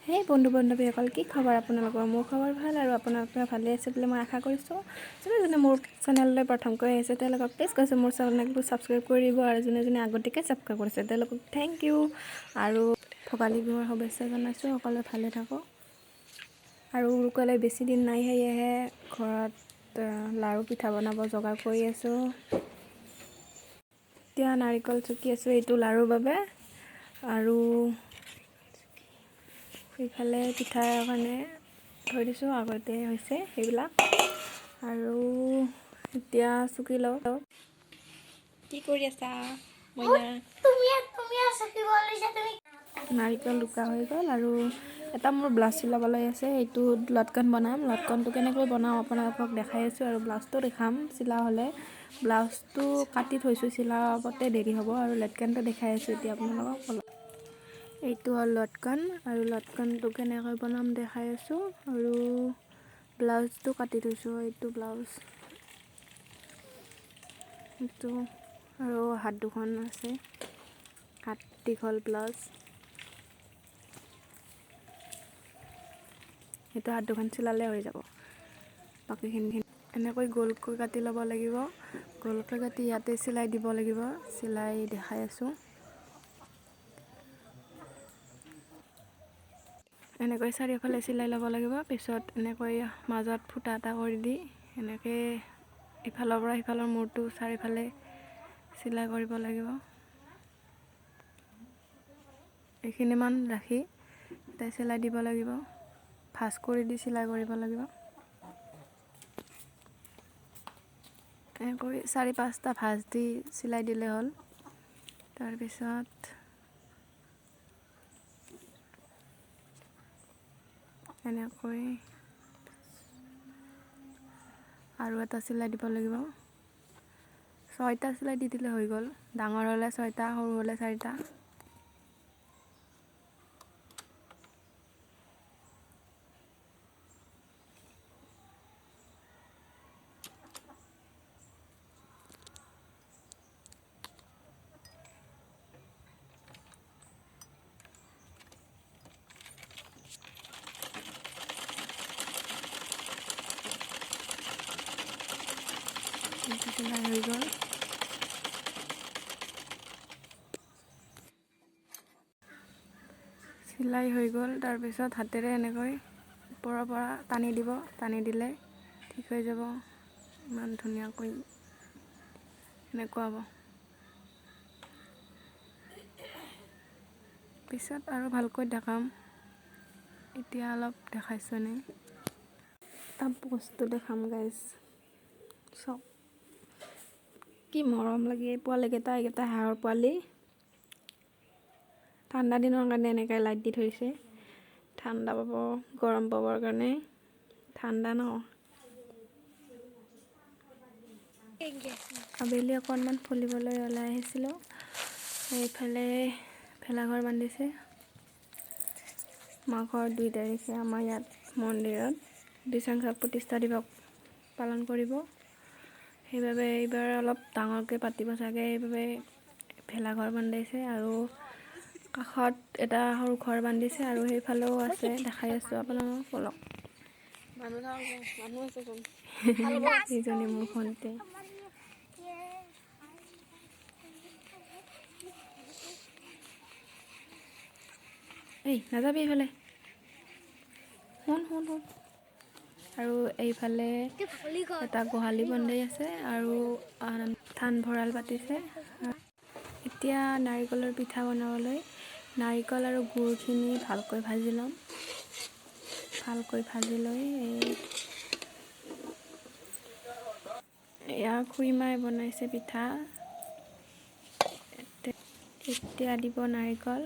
হে বন্ধু বান্ধৱীসকল, কি খবৰ আপোনালোকৰ? মোৰ খবৰ ভাল আৰু আপোনালোকে ভালে আছে বুলি মই আশা কৰিছোঁ। যোনে মোৰ চেনেললৈ প্ৰথমকৈ আহিছে তেওঁলোকক প্লিজ কৈছোঁ মোৰ চেনেলটো ছাবস্ক্ৰাইব কৰি দিব, আৰু যোনে আগতীয়াকৈ ছাবস্ক্ৰাইব কৰিছে তেওঁলোকক থেংক ইউ। আৰু ভোগালী বিহুৰ শুভেচ্ছা জনাইছোঁ, সকলোৱে ভালে থাকক। আৰু উৰুকালৈ বেছি দিন নাই, সেয়েহে ঘৰত লাড়ু পিঠা বনাব যোগাৰ কৰি আছোঁ। এতিয়া নাৰিকল চকি আছোঁ এইটো লাড়ুৰ বাবে, আৰু সেইফালে পিঠাৰ কাৰণে থৈ দিছোঁ, আগতে হৈছে সেইবিলাক। আৰু এতিয়া চুকি লওঁ। কি কৰি আছা মইনা? নাৰিকল ৰুকা হৈ গ'ল, আৰু এটা মোৰ ব্লাউজ চিলাবলৈ আছে, এইটো লটকন বনাম। লটকনটো কেনেকৈ বনাওঁ আপোনালোকক দেখাই আছোঁ, আৰু ব্লাউজটো দেখাম চিলা হ'লে। ব্লাউজটো কাটি থৈছোঁ, চিলাবতে দেৰি হ'ব, আৰু লটকনটো দেখাই আছোঁ এতিয়া আপোনালোকক। এইটো হ'ল লটকন, আৰু লটকনটো কেনেকৈ বনাম দেখাই আছোঁ। আৰু ব্লাউজটো কাটি থৈছোঁ, এইটো ব্লাউজ, এইটো আৰু হাত দুখন আছে, হাত দীঘল ব্লাউজ। সেইটো হাত দুখন চিলালে হৈ যাব। বাকীখিনি এনেকৈ গোলকৈ কাটি ল'ব লাগিব। গোলকৈ কাটি ইয়াতে চিলাই দিব লাগিব, চিলাই দেখাই আছোঁ। এনেকৈ চাৰিওফালে চিলাই ল'ব লাগিব। পিছত এনেকৈ মাজত ফুটা এটা কৰি দি এনেকৈ ইফালৰ পৰা সিফালৰ মূৰটো চাৰিওফালে চিলাই কৰিব লাগিব। এইখিনিমান ৰাখি তাই চিলাই দিব লাগিব, ভাঁজ কৰি দি চিলাই কৰিব লাগিব। এনেকৈ 4-5টা ভাঁজ দি চিলাই দিলে হ'ল। তাৰপিছত এনেকৈ আৰু এটা চিলাই দিব লাগিব। 6টা চিলাই দি দিলে হৈ গ'ল। ডাঙৰ হ'লে 6টা, সৰু হ'লে 4টা। চিলাই হৈ গ'ল। চিলাই হৈ গ'ল। তাৰপিছত হাতেৰে এনেকৈ ওপৰৰ পৰা টানি দিব, টানি দিলে ঠিক হৈ যাব। ইমান ধুনীয়াকৈ এনেকুৱা হ'ব। পিছত আৰু ভালকৈ দেখাম, এতিয়া অলপ দেখাইছোঁ এনেই। এটা বস্তু দেখাম গাইজ, চাওক কি মৰম লাগে এই পোৱালিকেইটা। এইকেইটা হাঁহৰ পোৱালি। ঠাণ্ডা দিনৰ কাৰণে এনেকৈ লাইট দি থৈছে, ঠাণ্ডা পাব, গৰম পাবৰ কাৰণে। ঠাণ্ডা ন, আবেলি অকণমান ফুলিবলৈ ওলাই আহিছিলোঁ। এইফালে ভেলাঘৰ বান্ধিছে। মাঘৰ 2 তাৰিখে আমাৰ ইয়াত মন্দিৰত দিচাংখাক প্ৰতিষ্ঠা দিৱস পালন কৰিব। সেইবাবে এইবাৰ অলপ ডাঙৰকৈ পাতিব চাগে, সেইবাবে ভেলাঘৰ বান্ধিছে। আৰু কাষত এটা সৰু ঘৰ বান্ধিছে, আৰু সেইফালেও আছে, দেখাই আছোঁ আপোনালোকক। অলপ এইজনী মোৰ ভণ্টি। এই নাযাবি এইফালে, শুন। আৰু এইফালে এটা গোহালি বনাই আছে, আৰু ধান ভঁৰাল পাতিছে। এতিয়া নাৰিকলৰ পিঠা বনাবলৈ নাৰিকল আৰু গুৰখিনি ভালকৈ ভাজি ল'ম। ভালকৈ ভাজি লৈ এয়া খুৰীমাই বনাইছে পিঠা। এতিয়া দিব নাৰিকল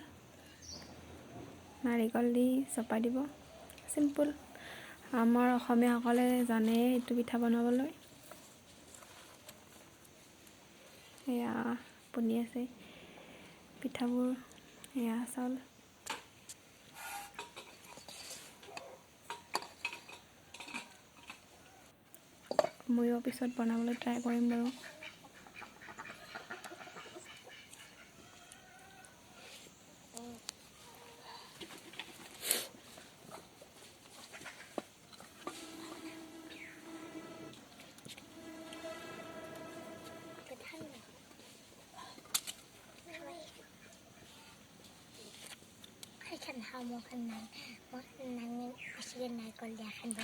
দি চপাই দিব। চিম্পুল, আমাৰ অসমীয়াসকলে জানে এইটো পিঠা বনাবলৈ। এয়া বনি আছে পিঠাবোৰ, এয়া চাউল। ময়ো পিছত বনাবলৈ ট্ৰাই কৰিম বাৰু।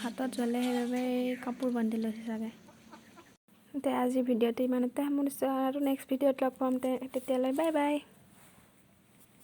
হাতত জ্বলে সেইবাবে কাপোৰ বান্ধি লৈছে চাগে। আজি ভিডিঅ'টো ইমানতে সামৰিছোঁ আৰু নেক্সট ভিডিঅ'ত লগ পাম তেতিয়ালৈ বাই বাই।